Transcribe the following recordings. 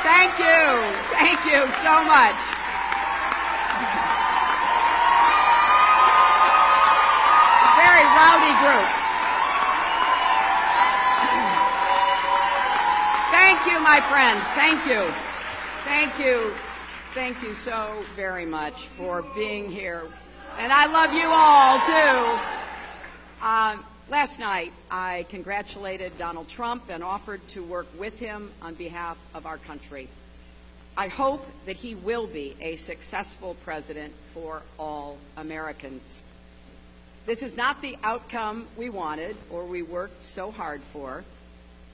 Thank you. Thank you so much. A very rowdy group. Thank you, my friends. Thank you. Thank you. Thank you so very much for being here. And I love you all, too. Last night, I congratulated Donald Trump and offered to work with him on behalf of our country. I hope that he will be a successful president for all Americans. This is not the outcome we wanted or we worked so hard for,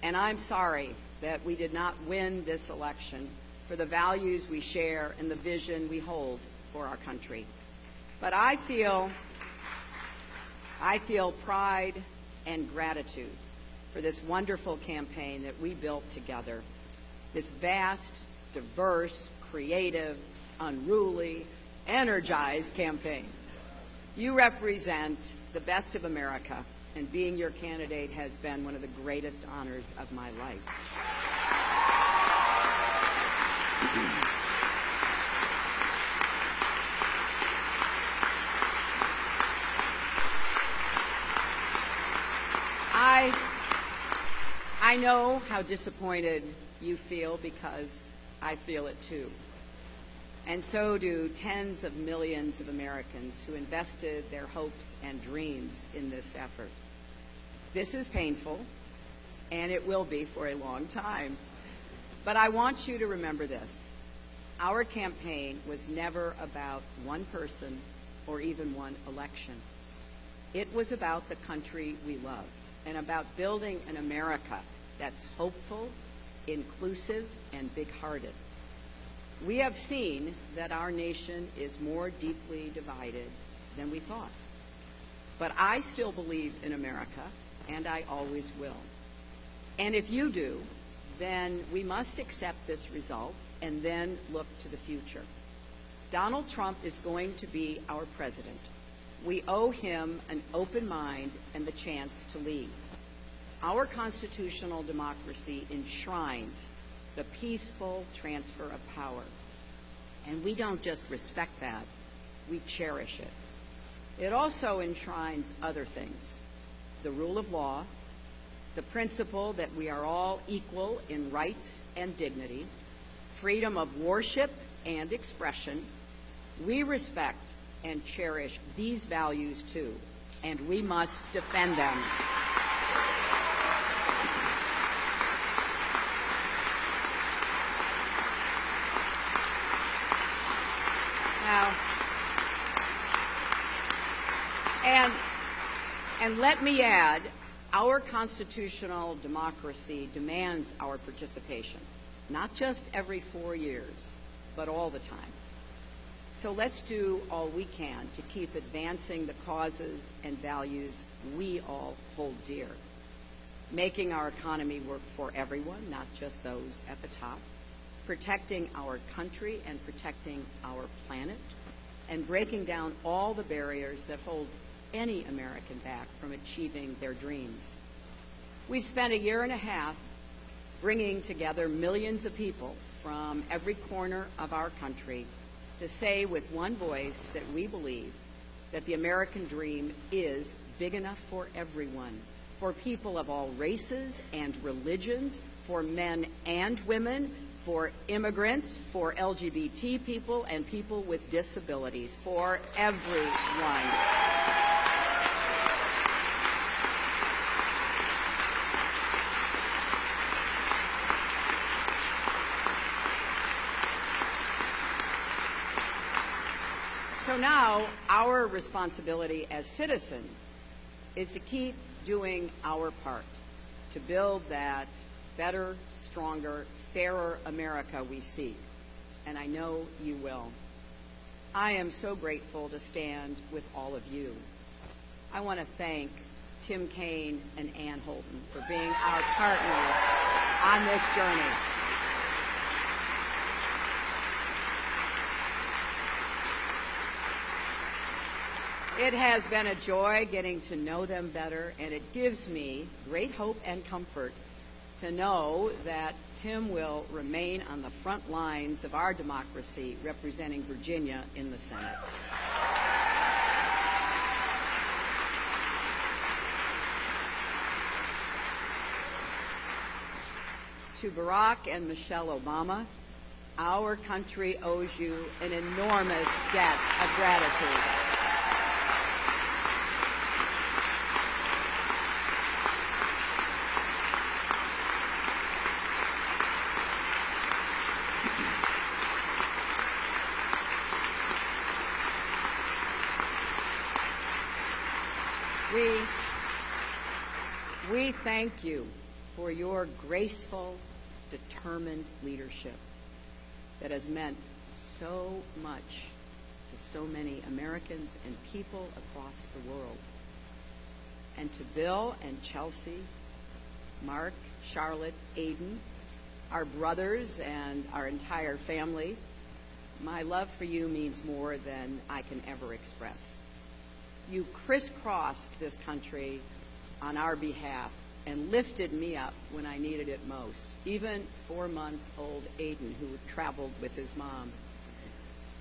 and I'm sorry that we did not win this election for the values we share and the vision we hold for our country. But I feel pride and gratitude for this wonderful campaign that we built together, this vast, diverse, creative, unruly, energized campaign. You represent the best of America, and being your candidate has been one of the greatest honors of my life. I know how disappointed you feel because I feel it too. And so do tens of millions of Americans who invested their hopes and dreams in this effort. This is painful, and it will be for a long time. But I want you to remember this. Our campaign was never about one person or even one election. It was about the country we love and about building an America that's hopeful, inclusive, and big-hearted. We have seen that our nation is more deeply divided than we thought. But I still believe in America, and I always will. And if you do, then we must accept this result and then look to the future. Donald Trump is going to be our president. We owe him an open mind and the chance to lead. Our constitutional democracy enshrines the peaceful transfer of power. And we don't just respect that, we cherish it. It also enshrines other things: the rule of law, the principle that we are all equal in rights and dignity, freedom of worship and expression. We respect and cherish these values too, and we must defend them. Now, and let me add, our constitutional democracy demands our participation, not just every 4 years, but all the time. So let's do all we can to keep advancing the causes and values we all hold dear, making our economy work for everyone, not just those at the top, protecting our country and protecting our planet, and breaking down all the barriers that hold any American back from achieving their dreams. We spent a year and a half bringing together millions of people from every corner of our country to say with one voice that we believe that the American dream is big enough for everyone, for people of all races and religions, for men and women, for immigrants, for LGBT people, and people with disabilities, for everyone. So now our responsibility as citizens is to keep doing our part to build that better, stronger, fairer America we seek. And I know you will. I am so grateful to stand with all of you. I want to thank Tim Kaine and Ann Holton for being our partners on this journey. It has been a joy getting to know them better, and it gives me great hope and comfort to know that Tim will remain on the front lines of our democracy, representing Virginia in the Senate. To Barack and Michelle Obama, our country owes you an enormous debt of gratitude. We thank you for your graceful, determined leadership that has meant so much to so many Americans and people across the world. And to Bill and Chelsea, Mark, Charlotte, Aiden, our brothers and our entire family, my love for you means more than I can ever express. You crisscrossed this country on our behalf and lifted me up when I needed it most. Even 4-month-old Aiden, who traveled with his mom.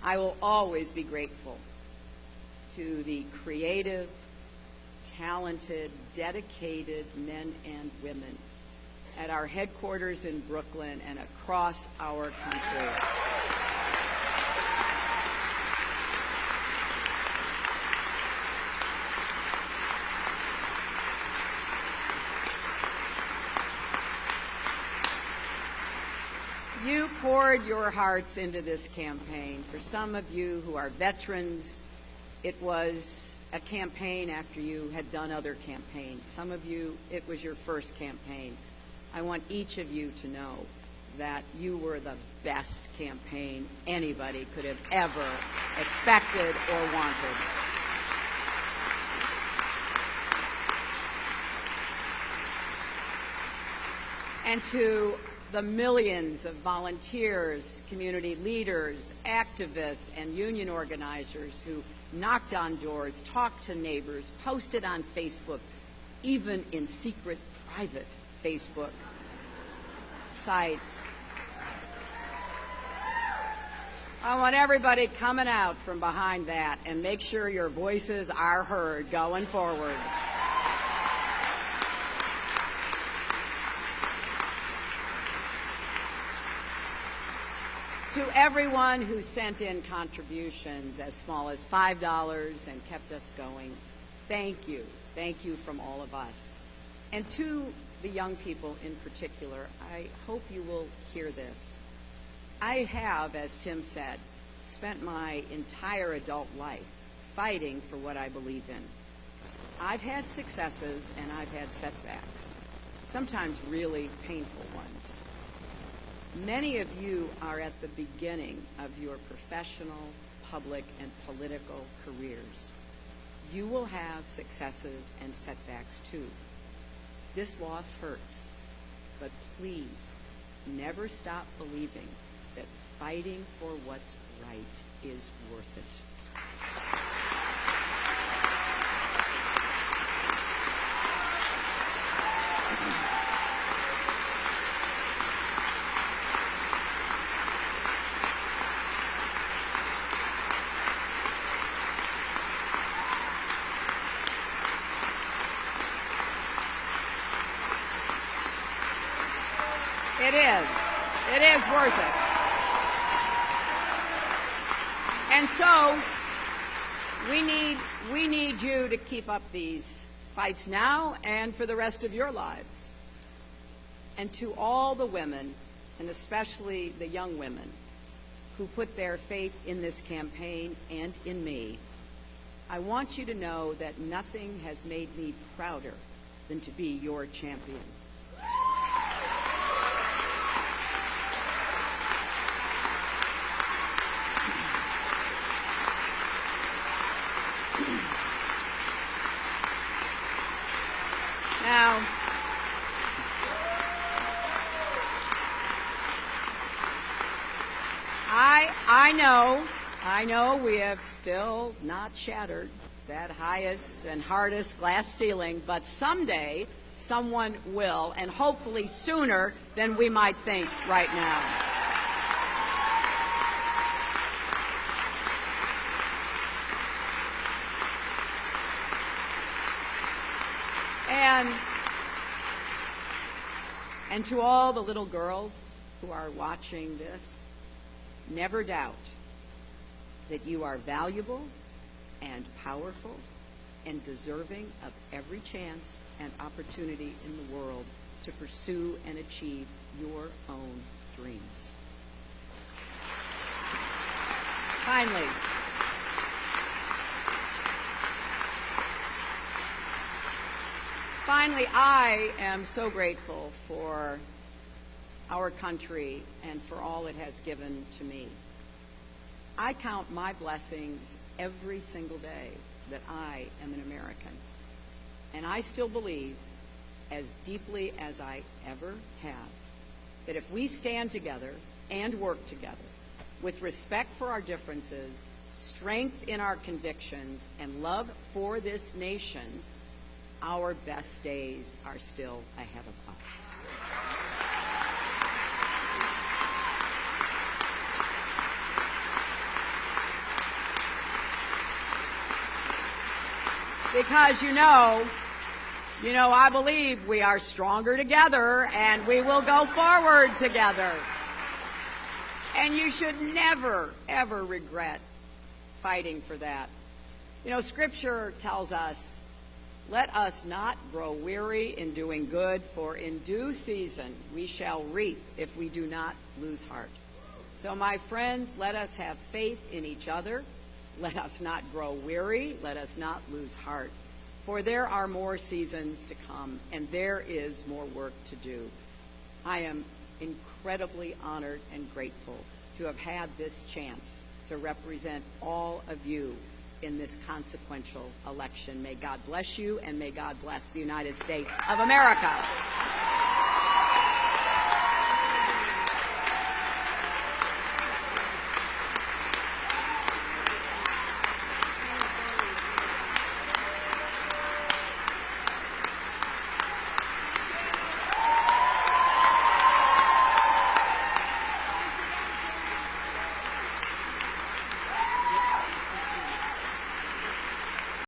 I will always be grateful to the creative, talented, dedicated men and women at our headquarters in Brooklyn and across our country. You poured your hearts into this campaign. For some of you who are veterans, it was a campaign after you had done other campaigns. Some of you, it was your first campaign. I want each of you to know that you were the best campaign anybody could have ever expected or wanted. And to the millions of volunteers, community leaders, activists, and union organizers who knocked on doors, talked to neighbors, posted on Facebook, even in secret, private Facebook sites. I want everybody coming out from behind that and make sure your voices are heard going forward. To everyone who sent in contributions as small as $5 and kept us going, thank you. Thank you from all of us. And to the young people in particular, I hope you will hear this. I have, as Tim said, spent my entire adult life fighting for what I believe in. I've had successes and I've had setbacks, sometimes really painful ones. Many of you are at the beginning of your professional, public, and political careers. You will have successes and setbacks too. This loss hurts, but please never stop believing that fighting for what's right is worth it. It is worth it. And so we need you to keep up these fights now and for the rest of your lives. And to all the women, and especially the young women, who put their faith in this campaign and in me, I want you to know that nothing has made me prouder than to be your champion. Now, I know we have still not shattered that highest and hardest glass ceiling, but someday someone will, and hopefully sooner than we might think right now. And to all the little girls who are watching this, never doubt that you are valuable and powerful and deserving of every chance and opportunity in the world to pursue and achieve your own dreams. Finally, I am so grateful for our country and for all it has given to me. I count my blessings every single day that I am an American. And I still believe, as deeply as I ever have, that if we stand together and work together with respect for our differences, strength in our convictions, and love for this nation, our best days are still ahead of us. Because I believe we are stronger together and we will go forward together. And you should never, ever regret fighting for that. Scripture tells us, let us not grow weary in doing good, for in due season we shall reap if we do not lose heart. So, my friends, let us have faith in each other. Let us not grow weary. Let us not lose heart. For there are more seasons to come, and there is more work to do. I am incredibly honored and grateful to have had this chance to represent all of you in this consequential election. May God bless you, and may God bless the United States of America.